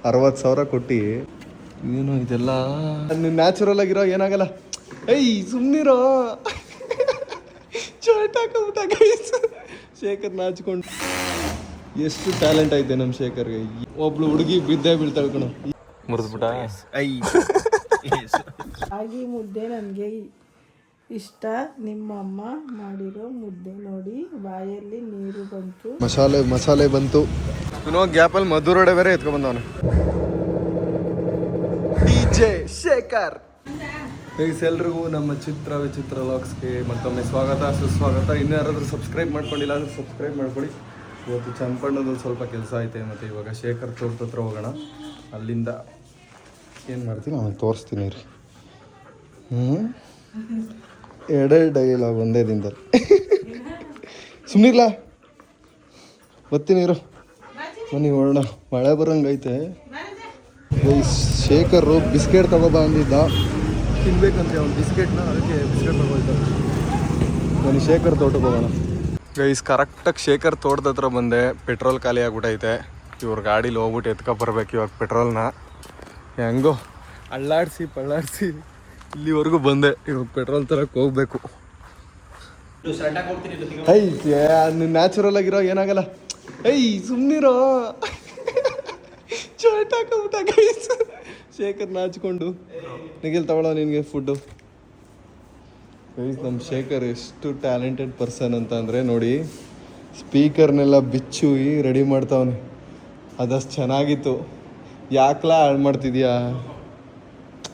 60,000 ಕೊಟ್ಟು ಏನು ಇದೆಲ್ಲ ನ್ಯಾಚುರಲ್ ಆಗಿರೋ ಏನಾಗಲ್ಲ. ಏಯ್ ಸುಮ್ಮನಿರೋ ಚೋಟಾಕಬಿಟ್ಟ ಗೈಸ್. ಶೇಖರ್ ನಾಚ್ಕೊಂಡು ಎಷ್ಟು ಟ್ಯಾಲೆಂಟ್ ಐತೆ ನಮ್ಮ ಶೇಖರ್ಗೆ. ಒಬ್ಳು ಹುಡುಗಿ ಬಿದ್ದೇ ಬೀಳ್ತಾಳೆ ಕಣೋ. ಮುರಿದ್ಬಿಟ್ಟ. ರಾಗಿ ಮುದ್ದೆ ನನಗೆ ಇಷ್ಟ. ನಿಮ್ಮಮ್ಮ ಮಾಡಿರೋ ಮುದ್ದೆ ನೋಡಿ ಬಾಯಲ್ಲಿ ನೀರು ಬಂತು. ಮಸಾಲೆ ಬಂತು. ಇನ್ನೋ ಗ್ಯಾಪಲ್ಲಿ ಮಧುರೋಡೆ ಬೇರೆ ಎತ್ಕೊ ಬಂದವನು DJ ಶೇಖರ್. ಎಲ್ರಿಗೂ ನಮ್ಮ ಚಿತ್ರ ವಿಚಿತ್ರ ಲಾಗ್ಸ್ಗೆ ಮತ್ತೊಮ್ಮೆ ಸ್ವಾಗತ ಸುಸ್ವಾಗತ. ಇನ್ನೂ ಯಾರಾದರೂ ಸಬ್ಸ್ಕ್ರೈಬ್ ಮಾಡ್ಕೊಂಡಿಲ್ಲ ಅಂದರೆ ಸಬ್ಸ್ಕ್ರೈಬ್ ಮಾಡ್ಕೊಳ್ಳಿ. ಇವತ್ತು ಚನ್ನಪಣ್ಣದು ಸ್ವಲ್ಪ ಕೆಲಸ ಐತೆ. ಮತ್ತು ಇವಾಗ ಶೇಖರ್ ತೋಟದ ಹತ್ರ ಹೋಗೋಣ. ಅಲ್ಲಿಂದ ಏನು ಮಾಡ್ತೀನಿ ನಾನು ತೋರಿಸ್ತೀನಿ ರೀ. ಎರಡೇ ಡೈಲಾಗ್ ಒಂದೇ ದಿನದಲ್ಲಿ ಸುಮ್ಮನಿರ್ಲ ಬರ್ತೀನಿ ಇರು. ಬನ್ನಿ ಹೊರಡೋಣ. ಮಳೆ ಬರೋಂಗೈತೆ. ಶೇಖರು ಬಿಸ್ಕೆಟ್ ತಗೋಬಾ ಅಂದಿದ್ದ, ತಿನ್ಬೇಕಂತೆ ಅವ್ನು ಬಿಸ್ಕೆಟ್ನ. ಅದಕ್ಕೆ ಬಿಸ್ಕೆಟ್ ತಗೋಯ್ತಾರೆ. ಬನ್ನಿ ಶೇಖರ್ ತೋಟಕ್ಕೆ ಹೋಗೋಣ. ಗೈಸ್ ಕರೆಕ್ಟಾಗಿ ಶೇಖರ್ ತೋಟದ ಹತ್ರ ಬಂದೆ. ಪೆಟ್ರೋಲ್ ಖಾಲಿ ಆಗ್ಬಿಟ್ಟೈತೆ. ಇವ್ರ ಗಾಡೀಲಿ ಹೋಗ್ಬಿಟ್ಟು ಎತ್ಕೊಬರ್ಬೇಕು ಇವಾಗ ಪೆಟ್ರೋಲ್ನ. ಹೆಂಗೋ ಅಳ್ಳಾಡಿಸಿ ಪಳ್ಳಾಡಿಸಿ ಇಲ್ಲಿವರೆಗೂ ಬಂದೆ. ಇವಾಗ ಪೆಟ್ರೋಲ್ ತರಕ್ಕೆ ಹೋಗ್ಬೇಕು. ನ್ಯಾಚುರಲ್ ಆಗಿರೋ ಏನಾಗಲ್ಲ. ಏಯ್ ಸುಮ್ಮನಿರೋ ಚೋಟಾಕಬಿಟ್ಟ ಗೈಸ್. ಶೇಖರ್ ನಾಚ್ಕೊಂಡು ನಿಖಿಲ್ ತಗೊಳ್ಳೋ ನಿನಗೆ ಫುಡ್ಡು. ಗೈಸ್ ನಮ್ಮ ಶೇಖರ್ ಎಷ್ಟು ಟ್ಯಾಲೆಂಟೆಡ್ ಪರ್ಸನ್ ಅಂತ ಅಂದರೆ ನೋಡಿ, ಸ್ಪೀಕರ್ನೆಲ್ಲ ಬಿಚ್ಚು ರೆಡಿ ಮಾಡ್ತಾವನೆ. ಅದಷ್ಟು ಚೆನ್ನಾಗಿತ್ತು. ಯಾಕಲಾ ಹಾಳು ಮಾಡ್ತಿದ್ಯಾ?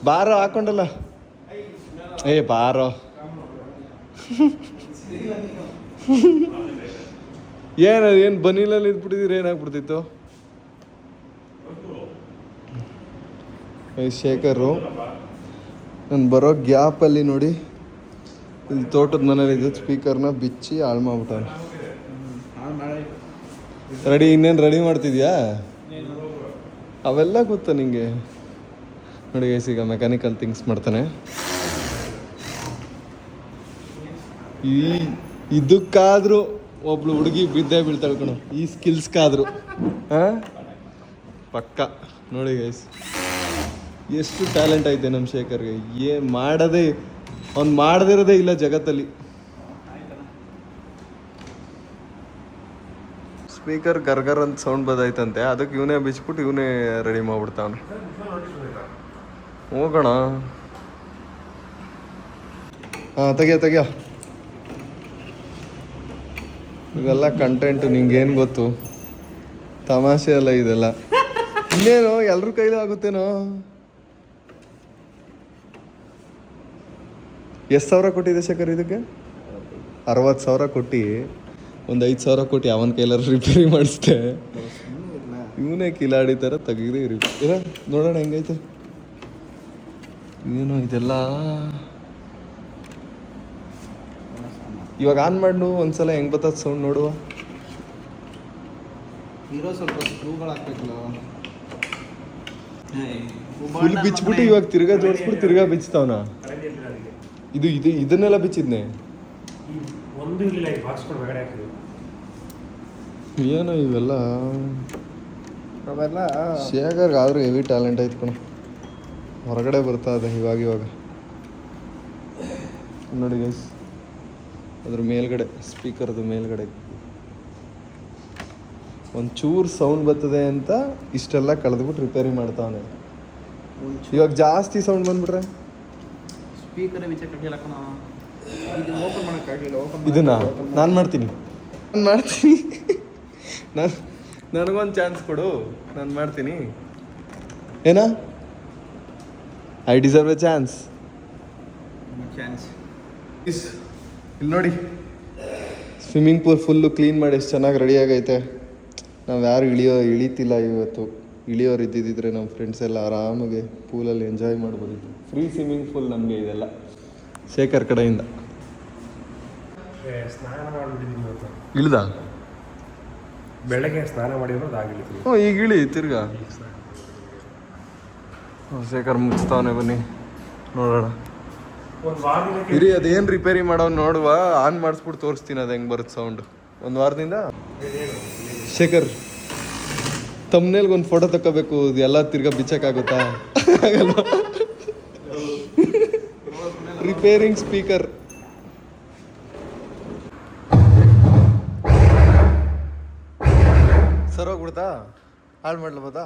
ಬಾರೋ ಹಾಕೊಂಡಲ್ಲ. ಏ ಬಾರೋ ಏನು ಬನೀಲಲ್ಲಿ ಇದ್ಬಿಟ್ಟಿದ್ದೀರಿ? ಏನಾಗ್ಬಿಡ್ತಿತ್ತು? ಶೇಖರು ನಾನು ಬರೋ ಗ್ಯಾಪಲ್ಲಿ ನೋಡಿ ಇಲ್ಲಿ ತೋಟದ ಮನೇಲಿ ಇದ್ದು ಸ್ಪೀಕರ್ನ ಬಿಚ್ಚಿ ಹಾಳು ಮಾಡ್ಬಿಟ್ಟಾನೆ. ರೆಡಿ ಇನ್ನೇನು ರೆಡಿ ಮಾಡ್ತಿದ್ಯಾ? ಅವೆಲ್ಲ ಗೊತ್ತಾ ನಿಂಗೆ? ನೋಡಿ ಗೈಸ್ ಈಗ ಮೆಕ್ಯಾನಿಕಲ್ ಥಿಂಗ್ಸ್ ಮಾಡ್ತಾನೆ. ಇದಕ್ಕಾದ್ರೂ ಒಬ್ಳು ಹುಡುಗಿ ಬಿದ್ದೇ ಬೀಳ್ತಾಳೆ ಕಣೋ. ಈ ಸ್ಕಿಲ್ಸ್ಗಾದ್ರು ಪಕ್ಕ. ನೋಡಿ ಗೈಸ್ ಎಷ್ಟು ಟ್ಯಾಲೆಂಟ್ ಐತೆ ನಮ್ಮ ಶೇಖರ್ಗೆ. ಅವ್ನು ಮಾಡದಿರೋದೇ ಇಲ್ಲ ಜಗತ್ತಲ್ಲಿ. ಸ್ಪೀಕರ್ ಗರ್ಗರ್ ಅಂತ ಸೌಂಡ್ ಬದೈತಂತೆ. ಅದಕ್ಕೆ ಇವನೇ ಬಿಚ್ಬಿಟ್ಟು ಇವನೇ ರೆಡಿ ಮಾಡ್ಬಿಡ್ತಾವನು. ಹೋಗೋಣ. ತೆಗಿಯ ಇವೆಲ್ಲ ಕಂಟೆಂಟು. ನಿಂಗೇನು ಗೊತ್ತು? ತಮಾಷೆ ಅಲ್ಲ ಇದೆಲ್ಲ. ಇನ್ನೇನು ಎಲ್ರ ಕೈಲೂ ಆಗುತ್ತೇನೋ. ಎಷ್ಟು ಸಾವಿರ ಕೊಟ್ಟಿದೆ ಶೇಖರ್ ಇದಕ್ಕೆ? 60,000 ಕೊಟ್ಟು ಒಂದು 5,000 ಕೊಟ್ಟು ಅವನ ಕೈಲಾರು ರಿಪೇರಿ ಮಾಡಿಸ್ದೆ. ಇವನೇ ಕಿಲಾಡಿ ಥರ ತೆಗೆದು ಇಲ್ಲ ನೋಡೋಣ ಹೆಂಗೈತೆ. ಏನು ಇದೆಲ್ಲ ಇವಾಗ ಆನ್ ಮಾಡು ಒಂದ್ಸಲ ಹೆಂಗ್ ಬರ್ತದ ಸೌಂಡ್ ನೋಡುವ. ಸ್ವಲ್ಪ ಸ್ಕ್ರೂಗಳು ಹಾಕ್ಬೇಕಲ್ಲ. ಫುಲ್ ಬಿಚ್ಬಿಟ್ಟು ಇವಾಗ ತಿರ್ಗಾ ಜೋಡಿಸ್ಬಿಟ್ಟು ತಿರ್ಗಾ ಬಿಚ್ತಾವನ. ಇದನ್ನೆಲ್ಲ ಬಿಚ್ಚಿದ್ನೆ. ಏನೋ ಇವೆಲ್ಲ ಶೇಖರ್ಗೆ ಆದ್ರೂ ಹೆವಿ ಟ್ಯಾಲೆಂಟ್ ಐತೆ ಕಣ. ಹೊರಗಡೆ ಬರ್ತಾ ಇದೆ ಇವಾಗ ನೋಡಿ ಗೈಸ್. ಅದ್ರ ಮೇಲ್ಗಡೆ ಸ್ಪೀಕರ್ದು ಮೇಲ್ಗಡೆ ಒಂಚೂರು ಸೌಂಡ್ ಬರ್ತದೆ ಅಂತ ಇಷ್ಟೆಲ್ಲ ಕಳೆದ್ಬಿಟ್ಟು ರಿಪೇರಿ ಮಾಡ್ತಾವನೆ. ಇವಾಗ ಜಾಸ್ತಿ ಸೌಂಡ್ ಬಂದ್ಬಿಟ್ರೆ ಇದನ್ನ ನಾನು ಮಾಡ್ತೀನಿ. ನನಗೊಂದು ಚಾನ್ಸ್ ಕೊಡು, ನಾನು ಮಾಡ್ತೀನಿ. ಏನಾ? I deserve A chance. ಇಲ್ಲಿ ನೋಡಿ ಸ್ವಿಮ್ಮಿಂಗ್ ಪೂಲ್ ಫುಲ್ಲು ಕ್ಲೀನ್ ಮಾಡಿ ಎಷ್ಟು ಚೆನ್ನಾಗಿ ರೆಡಿ ಆಗೈತೆ. ನಾವು ಯಾರು ಇಳಿತಿಲ್ಲ ಇವತ್ತು. ಇಳಿಯೋರು ಇದ್ದಿದ್ದರೆ ನಮ್ಮ ಫ್ರೆಂಡ್ಸ್ ಎಲ್ಲ ಆರಾಮಾಗಿ ಪೂಲಲ್ಲಿ ಎಂಜಾಯ್ ಮಾಡ್ಬೋದಿತ್ತು. ಫ್ರೀ ಸ್ವಿಮ್ಮಿಂಗ್ ಪೂಲ್ ನಮಗೆ ಇದೆಲ್ಲ ಶೇಖರ್ ಕಡೆಯಿಂದ. ಇಳ್ದ ಬೆಳಗ್ಗೆ ಸ್ನಾನ ಮಾಡಿರೋದು ಆಗಿಲ್ಲ. ಈಗ ಇಳಿ ತಿರ್ಗಾ. ಶೇಖರ್ ಮುಚ್ತಾವನೆ. ಬನ್ನಿ ನೋಡೋಣ. ಇರಿ ಅದೇನು ರಿಪೇರಿ ಮಾಡೋ ನೋಡುವ. ಆನ್ ಮಾಡಿಸ್ಬಿಟ್ಟು ತೋರಿಸ್ತೀನಿ ಅದು ಹೆಂಗೆ ಬರುತ್ತೆ ಸೌಂಡ್. ಒಂದು ವಾರದಿಂದ ಶೇಖರ್ ತಮ್ಮನೇಲ್ಗೆ ಒಂದು ಫೋಟೋ ತಗೋಬೇಕು, ಎಲ್ಲ ತಿರ್ಗಾ ಬಿಚ್ಚಕ್ಕಾಗುತ್ತಾ? ಆಗಲ್ಲ. Repairing speaker. ಸರ್ ಹೋಗ್ಬಿಡ್ತಾ? ಹಾಳು ಮಾಡ್ಲಬೋದಾ?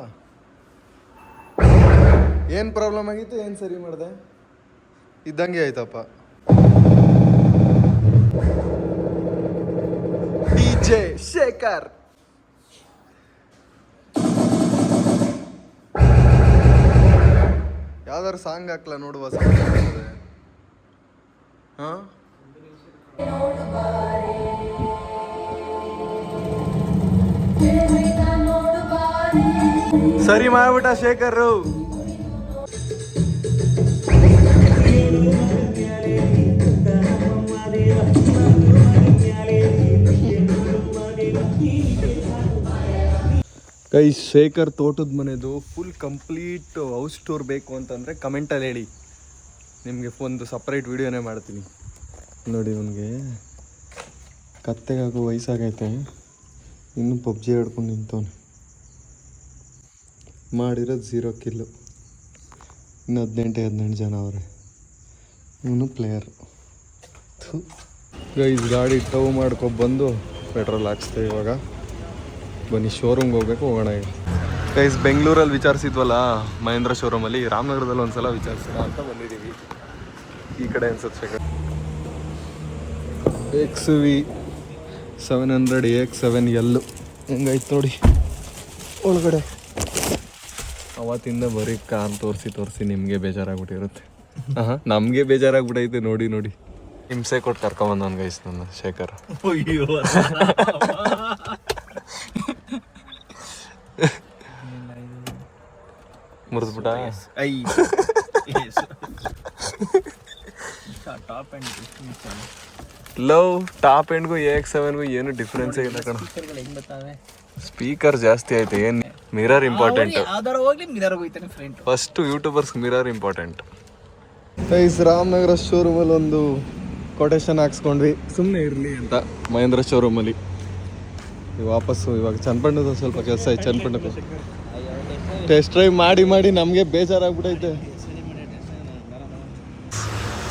ಏನು ಪ್ರಾಬ್ಲಮ್ ಆಗಿತ್ತು, ಏನು ಸರಿ ಮಾಡಿದೆ? ಇದ್ದಂಗೆ ಆಯ್ತಪ್ಪ. DJ ಶೇಖರ್. ಯಾವ್ದಾರು ಸಾಂಗ್ ಹಾಕ್ಲಾ ನೋಡುವ. ಹಾ, ಸರಿ ಮಾಡ್ಬಿಟ್ಟ ಶೇಖರ್. ಗೈ ಶೇಖರ್ ತೋಟದ ಮನೆದು ಫುಲ್ ಕಂಪ್ಲೀಟ್ ಹೌಸ್ ಟೂರ್ ಬೇಕು ಅಂತಂದರೆ ಕಮೆಂಟಲ್ಲಿ ಹೇಳಿ, ನಿಮಗೆ ಒಂದು ಸಪ್ರೇಟ್ ವಿಡಿಯೋನೇ ಮಾಡ್ತೀನಿ. ನೋಡಿ, ಅವನಿಗೆ ಕತ್ತೆಗಾಗೋ ವಯಸ್ಸಾಗೈತೆ, ಇನ್ನೂ ಪಬ್ಜಿ ಆಡ್ಕೊಂಡು ನಿಂತವನು. ಮಾಡಿರೋದು 0 ಕಿಲ್ಲು. ಇನ್ನು 18 ಜನ ಅವರೇ. ಇವನು ಪ್ಲೇಯರ್. ಗೈಸ್ ಗಾಡಿ ಟವ್ ಮಾಡ್ಕೊಬಂದು ಪೆಟ್ರೋಲ್ ಹಾಕ್ಸ್ತೇವೆ ಇವಾಗ. ಬನ್ನಿ ಶೋರೂಮ್ಗೆ ಹೋಗ್ಬೇಕು, ಹೋಗೋಣ ಈಗ. ಗೈಸ್ ಬೆಂಗಳೂರಲ್ಲಿ ವಿಚಾರಿಸಿದ್ವಲ್ಲ ಮಹೇಂದ್ರ ಶೋರೂಮಲ್ಲಿ, ರಾಮನಗರದಲ್ಲಿ ಒಂದ್ಸಲ ವಿಚಾರಿಸೋಣ ಅಂತ ಬಂದಿದ್ದೀವಿ. ಈ ಕಡೆ ಅನ್ಸುತ್ತೆ XV 700 AX7L ಹೆಂಗಾಯ್ತು ನೋಡಿ ಒಳಗಡೆ. ಅವತ್ತಿಂದ ಬರೀ ಕಾರ್ ತೋರಿಸಿ ನಿಮಗೆ ಬೇಜಾರಾಗ್ಬಿಟ್ಟಿರುತ್ತೆ. ನಮಗೆ ಬೇಜಾರಾಗ್ಬಿಟ್ಟೈತೆ ನೋಡಿ. ಹಿಂಸೆ ಕೊಟ್ಟು ಕರ್ಕೊಂಬಂದವನು ಗೈಸ್ ನನ್ನ ಶೇಖರ್. ಮುರಿದ್ಬಿಟ್ಟ. ಲವ್ ಟಾಪ್ ಎಂಡ್ಗೂ AX7ಗೂ ಏನು ಡಿಫ್ರೆನ್ಸ್ ಇಲ್ಲ ಕಣ. ಸ್ಪೀಕರ್ ಜಾಸ್ತಿ ಆಯ್ತು. ಏನು mirror important. First YouTubers mirror important. Guys Ramanagara ಶೋರೂಮಲ್ಲಿ ಒಂದು ಕೊಟೇಶನ್ ಹಾಕ್ಸ್ಕೊಂಡ್ವಿ, ಸುಮ್ಮನೆ ಇರಲಿ ಅಂತ ಮಹೇಂದ್ರ ಶೋರೂಮಲ್ಲಿ. ವಾಪಸ್ಸು ಇವಾಗ ಚನ್ನಪಣ್ಣದ ಸ್ವಲ್ಪ ಕೆಲಸ ಐತೆ. ಚನ್ನಪಣ್ಣದ ಟೆಸ್ಟ್ ಡ್ರೈವ್ ಮಾಡಿ ನಮಗೆ ಬೇಜಾರಾಗ್ಬಿಟ್ಟೈತೆ.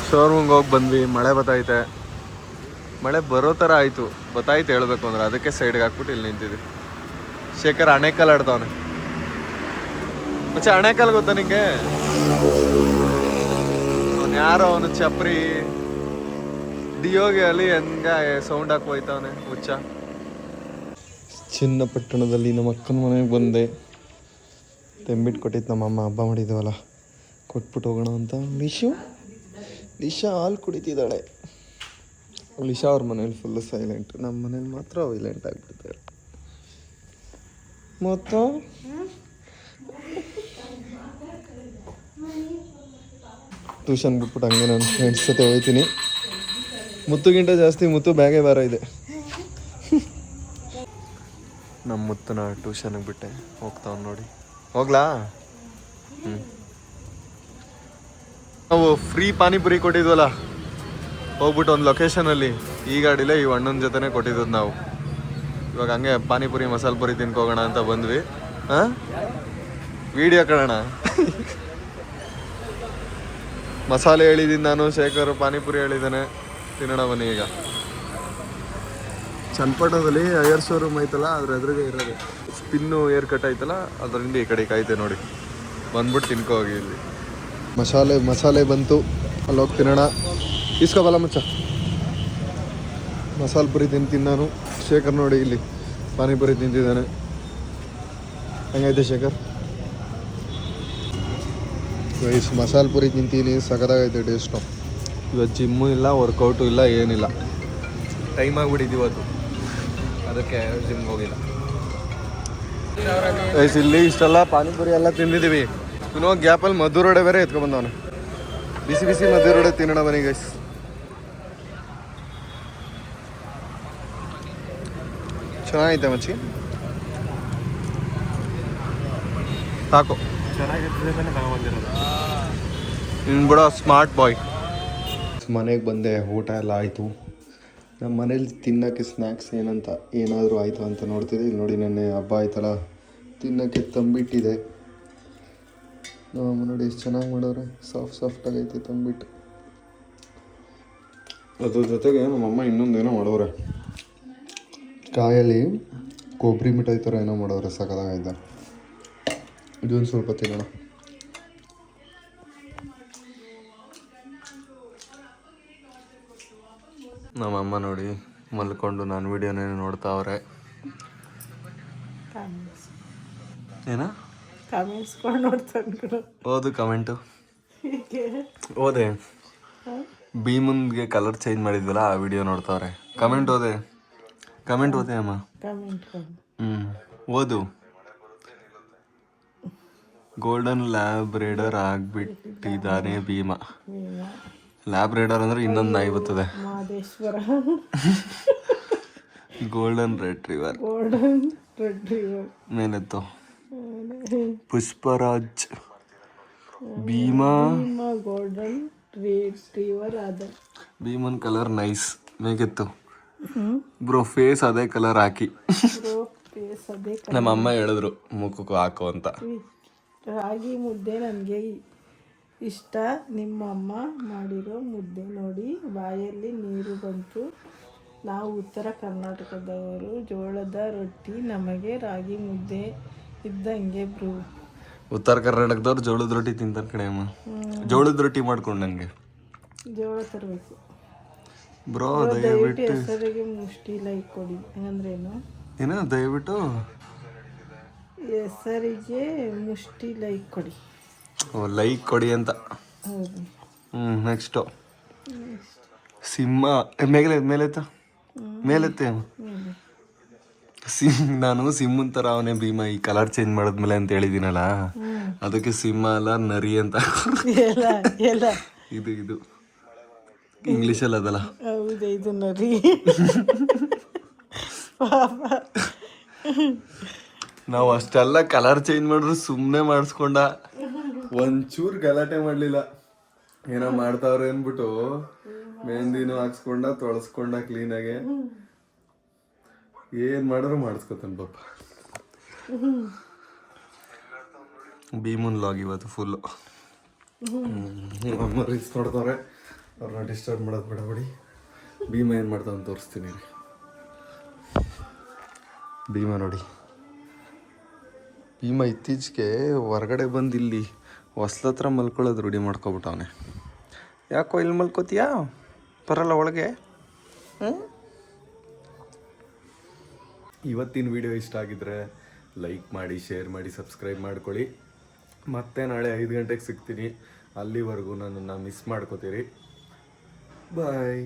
ಶೋರೂಮ್ಗೆ ಹೋಗಿ ಬಂದ್ವಿ. ಮಳೆ ಬತ್ತೈತೆ. ಮಳೆ ಬರೋ ಥರ ಆಯಿತು, ಬತ್ತಾಯ್ತು ಹೇಳ್ಬೇಕು ಅಂದ್ರೆ. ಅದಕ್ಕೆ ಸೈಡ್ಗೆ ಹಾಕ್ಬಿಟ್ಟು ಇಲ್ಲಿ ನಿಂತಿದ್ವಿ. ಶೇಖರ್ ಅಣೆಕಲ್ ಆಡ್ತಾವನೆ. ಮತ್ತೆ ಅಣೆಕಲ್ ಗೊತ್ತಾ ನಿಂಗೆ? ಅವನು ಯಾರೋ ಅವನು ಚಪ್ರಿ ಡಿಯೋಗೆ ಅಲ್ಲಿ ಹೆಂಗ ಸೌಂಡ್ ಹಾಕಿ ಹೋಯ್ತವನೆ ಹುಚ್ಚ. ಚಿನ್ನಪಟ್ಟಣದಲ್ಲಿ ನಮ್ಮ ಅಕ್ಕನ ಮನೆಗೆ ಬಂದೆ. ತೆಂಬಿಟ್ಟು ಕೊಟ್ಟಿದ್ದು ನಮ್ಮಮ್ಮ, ಹಬ್ಬ ಮಾಡಿದ್ದೀವಲ್ಲ, ಕೊಟ್ಬಿಟ್ಟು ಹೋಗೋಣ ಅಂತ. ಲಿಶಾ ಹಾಲು ಕುಡಿತಿದ್ದಾಳೆ. ಲಿಶಾ ಅವ್ರ ಮನೇಲಿ ಫುಲ್ಲು ಸೈಲೆಂಟ್, ನಮ್ಮ ಮನೇಲಿ ಮಾತ್ರ ವೈಲೆಂಟ್ ಆಗಿಬಿಡ್ತಾರೆ. ಮತ್ತು ಟ್ಯೂಷನ್ ಬಿಟ್ಬಿಟ್ಟು ಹಂಗೆ ನಾನು ಫ್ರೆಂಡ್ಸ್ ಜೊತೆ ಹೋಗ್ತೀನಿ. ಮುತ್ತುಗಿಂತ ಜಾಸ್ತಿ ಮುತ್ತು ಬ್ಯಾಗೆ ಬಾರ ಇದೆ. ನಮ್ಮ ಮುತ್ತನ ಟ್ಯೂಷನ್ಗೆ ಬಿಟ್ಟೆ, ಹೋಗ್ತಾವ್ ನೋಡಿ. ಹೋಗ್ಲಾ? ನಾವು ಫ್ರೀ ಪಾನಿಪುರಿ ಕೊಟ್ಟಿದ್ವಲ್ಲ, ಹೋಗ್ಬಿಟ್ಟು ಒಂದು ಲೊಕೇಶನಲ್ಲಿ ಈ ಗಾಡಿಲೇ ಈ ಅಣ್ಣನ ಜೊತೆನೇ ಕೊಟ್ಟಿದ್ದು ನಾವು. ಇವಾಗ ಹಂಗೆ ಪಾನಿಪುರಿ ಮಸಾಲೆ ಪುರಿ ತಿನ್ಕೋಗೋಣ ಅಂತ ಬಂದ್ವಿ. ವಿಡಿಯೋ ಕಳೋಣ. ಮಸಾಲೆ ಹೇಳಿದ್ದೀನಿ ನಾನು, ಶೇಖರ್ ಪಾನಿಪುರಿ ಹೇಳಿದ್ದಾನೆ. ತಿನ್ನೋಣ ಬನ್ನಿ ಈಗ. ಚನ್ನಪಟ್ಟಣದಲ್ಲಿ ಏರ್ ಶೋರೂಮ್ ಐತಲ್ಲ, ಅದ್ರ ಎದುರಿಗೆ ಇರೋದು. ಸ್ಪಿನ್ನು ಏರ್ ಕಟ್ ಐತಲ್ಲ, ಅದರಿಂದ ಈ ಕಡೆ ಕಾಯ್ತೆ ನೋಡಿ. ಬಂದ್ಬಿಟ್ಟು ತಿನ್ಕೋಗಿ ಇಲ್ಲಿ. ಮಸಾಲೆ ಬಂತು, ಅಲ್ಲಿ ಹೋಗಿ ತಿನ್ನೋಣ. ಇಸ್ಕೋಬಲ್ಲ ಮಚ್ಚ. ಮಸಾಲೆ ಪುರಿ ತಿಂತೀನಿ ನಾನು. ಶೇಖರ್ ನೋಡಿ ಇಲ್ಲಿ ಪಾನಿಪುರಿ ತಿಂತಿದ್ದಾನೆ. ಹೆಂಗೈತೆ ಶೇಖರ್? ವಯಸ್ಸು ಮಸಾಲೆ ಪುರಿ ತಿಂತೀನಿ, ಸಖತ್ತಾಗೈತೆ ಟೇಸ್ಟು. ಇವತ್ತು ಜಿಮ್ಮು ಇಲ್ಲ, ವರ್ಕೌಟು ಇಲ್ಲ, ಏನಿಲ್ಲ. ಟೈಮ್ ಆಗಿಬಿಟ್ಟಿದ್ದು ಇವತ್ತು, ಅದಕ್ಕೆ ಜಿಮ್ಗೆ ಹೋಗಿಲ್ಲ. ವಯಸ್ಸು ಇಲ್ಲಿ ಇಷ್ಟೆಲ್ಲ ಪಾನಿಪುರಿ ಎಲ್ಲ ತಿಂದಿದ್ದೀವಿ. ಇನ್ನೂ ಗ್ಯಾಪಲ್ಲಿ ಮದ್ದೂರೋಡೆ ಬೇರೆ ಎತ್ಕೊಬಂದವನು. ಬಿಸಿ ಮದ್ದೂರೋಡೆ ತಿನ್ನೋಣ ಬನ್ನಿ ಗೈಸ್. ಚೆನ್ನಾಗೈತೆ ಮಚ್ಚಿ, ಸಾಕು. ಇನ್ನು ಬಿಡೋ ಸ್ಮಾರ್ಟ್ ಬಾಯ್. ಮನೆಗೆ ಬಂದೆ, ಊಟ ಎಲ್ಲ ಆಯಿತು. ನಮ್ಮ ಮನೇಲಿ ತಿನ್ನೋಕ್ಕೆ ಸ್ನ್ಯಾಕ್ಸ್ ಏನಾದರೂ ಆಯಿತು ಅಂತ ನೋಡ್ತಿದ್ದೆ. ಇಲ್ಲಿ ನೋಡಿ, ನೆನ್ನೆ ಹಬ್ಬ ಆಯ್ತಲ್ಲ, ತಿನ್ನೋಕ್ಕೆ ತಂಬಿಟ್ಟಿದೆ. ನಮ್ಮ ನೋಡಿ ಎಷ್ಟು ಚೆನ್ನಾಗಿ ಮಾಡೋರೆ, ಸಾಫ್ಟ್ ಆಗೈತೆ ತಂಬಿಟ್ಟು. ಅದ್ರ ಜೊತೆಗೆ ನಮ್ಮಮ್ಮ ಇನ್ನೊಂದೇನೋ ಮಾಡೋರೆ, ಕಾಯಲ್ಲಿ ಕೊಬ್ಬರಿ ಮಿಠಾಯಿ ಥರ ಏನೋ ಮಾಡೋರೆ, ಸಕಲಾಗೈತೆ. ಇದೊಂದು ಸ್ವಲ್ಪ ತಿನ್ನೋಣ. ನಮ್ಮಮ್ಮ ನೋಡಿ ಮಲ್ಕೊಂಡು ನಾನು ವಿಡಿಯೋನೇನು ನೋಡ್ತಾವ್ರೆ. ಏನ ಕಾಮೆಂಟ್ಸ್ಕೊಂಡು ನೋಡ್ತಾರೆ. ಓದು ಕಮೆಂಟು. ಓದೆ ಭೀಮನ್ಗೆ ಕಲರ್ ಚೇಂಜ್ ಮಾಡಿದ್ವಲ್ಲ, ಆ ವಿಡಿಯೋ ನೋಡ್ತಾವ್ರೆ. ಕಮೆಂಟ್ ಓದೆ ಅಮ್ಮ. ಓದು. ಗೋಲ್ಡನ್ ಲ್ಯಾಬ್ರೇಡರ್ ಆಗ್ಬಿಟ್ಟಿದ್ದಾನೆ ಭೀಮ. ಲ್ಯಾಬ್ರೇಡರ್ ಅಂದ್ರೆ ಇನ್ನೊಂದು ನಾಯಿ ಬರ್ತದೆ. ಮಹದೇಶ್ವರ. Golden retriever. ಮೇಲೆತ್ತು. ಪುಷ್ಪರಾಜ್. ಭೀಮಾ ಗೋಲ್ಡನ್ ರಿಟ್ರೀವರ್ ಅದ. ಭೀಮನ್ ಕಲರ್ ನೈಸ್. ಮೇಗೆತ್ತು ಬ್ರೋ, ಫೇಸ್ ಅದೇ ಕಲರ್ ಹಾಕಿ. ನಮ್ಮ ಅಮ್ಮ ಹೇಳಿದ್ರು ಮುಖಕ್ಕೂ ಹಾಕು ಅಂತ. ರಾಗಿ ಮುದ್ದೆ ನನಗೆ ಇಷ್ಟ. ನಿಮ್ಮಮ್ಮ ಮಾಡಿರೋ ಮುದ್ದೆ ನೋಡಿ ಬಾಯಲ್ಲಿ ನೀರು ಬಂತು. ನಾವು ಉತ್ತರ ಕರ್ನಾಟಕದವರು, ಜೋಳದ ರೊಟ್ಟಿ ನಮಗೆ ರಾಗಿ ಮುದ್ದೆ ಇದ್ದಂಗೆ ಬ್ರೋ. ಉತ್ತರ ಕರ್ನಾಟಕದವ್ರು ಜೋಳದ ರೊಟ್ಟಿ ತಿಂತಾರೆ ಕಣೆ ಅಮ್ಮ. ಜೋಳದ ರೊಟ್ಟಿ ಮಾಡ್ಕೊಂಡು ನನಗೆ ಜೋಳ ತರಬೇಕು ಬ್ರೋ. ದಯವಿಟ್ಟು ಹೆಸರಿಗೆ ಮುಷ್ಟಿ ಲೈಕ್ ಕೊಡಿ. ಹಂಗಂದ್ರೇನು? ಏನೋ ದಯವಿಟ್ಟು ಹೆಸರಿಗೆ ಮುಷ್ಟಿ ಲೈಕ್ ಕೊಡಿ. ಲೈಕ್ ಕೊಡಿ ಅಂತ. ಹೌದು. ನೆಕ್ಸ್ಟು ಸಿಂಹ. ಮೇಲೆತ್ತ ನಾನು ಸಿಂಹನ್ ಥರ ಅವನೇ ಭೀಮ. ಈ ಕಲರ್ ಚೇಂಜ್ ಮಾಡಿದ್ಮೇಲೆ ಅಂತ ಹೇಳಿದ್ದೀನಲ್ಲ, ಅದಕ್ಕೆ ಸಿಂಹ ಅಲ್ಲ ನರಿ ಅಂತ. ಇದು ಇಂಗ್ಲೀಷಲ್ಲಿ ಅದಲ್ಲ. ಹೌದು, ಇದು ನರಿ. ನಾವು ಅಷ್ಟೆಲ್ಲ ಕಲರ್ ಚೇಂಜ್ ಮಾಡಿದ್ರು ಸುಮ್ಮನೆ ಮಾಡಿಸ್ಕೊಂಡ, ಒಂಚೂರು ಗಲಾಟೆ ಮಾಡಲಿಲ್ಲ. ಏನೋ ಮಾಡ್ತಾವ್ರೆ ಅಂದ್ಬಿಟ್ಟು ಮೆಹಂದಿನೂ ಹಾಕ್ಸ್ಕೊಂಡ, ತೊಳಸ್ಕೊಂಡ ಕ್ಲೀನಾಗೆ. ಏನು ಮಾಡಿದ್ರು ಮಾಡಿಸ್ಕೊತಾನೆ ಪಾಪ. ಭೀಮನ್ ಲಾಗ್ ಇವತ್ತು ಫುಲ್ಲು. ಅಮ್ಮ ರೀಲ್ಸ್ ನೋಡ್ತವ್ರೆ, ಅವ್ರನ್ನ ಡಿಸ್ಟರ್ಬ್ ಮಾಡೋದು ಬಿಡಬೇಡಿ. ಭೀಮ ಏನು ಮಾಡ್ತಾವ ತೋರಿಸ್ತೀನಿ. ಭೀಮ ನೋಡಿ, ಭೀಮ ಇತ್ತೀಚೆಗೆ ಹೊರಗಡೆ ಬಂದು ಇಲ್ಲಿ ಹೊಸ್ಲ ಹತ್ರ ಮಲ್ಕೊಳ್ಳೋದು ರೂಢಿ ಮಾಡ್ಕೊಬಿಟ್ಟವನೆ. ಯಾಕೋ ಇಲ್ಲಿ ಮಲ್ಕೋತೀಯಾ, ಬರಲ್ಲ ಒಳಗೆ? ಇವತ್ತಿನ ವಿಡಿಯೋ ಇಷ್ಟ ಆಗಿದ್ರೆ ಲೈಕ್ ಮಾಡಿ, ಶೇರ್ ಮಾಡಿ, ಸಬ್ಸ್ಕ್ರೈಬ್ ಮಾಡ್ಕೊಳ್ಳಿ. ಮತ್ತೆ ನಾಳೆ 5 ಗಂಟೆಗೆ ಸಿಗ್ತೀನಿ. ಅಲ್ಲಿವರೆಗೂ ನನ್ನನ್ನು ಮಿಸ್ ಮಾಡ್ಕೋತೀರಿ. ಬಾಯ್.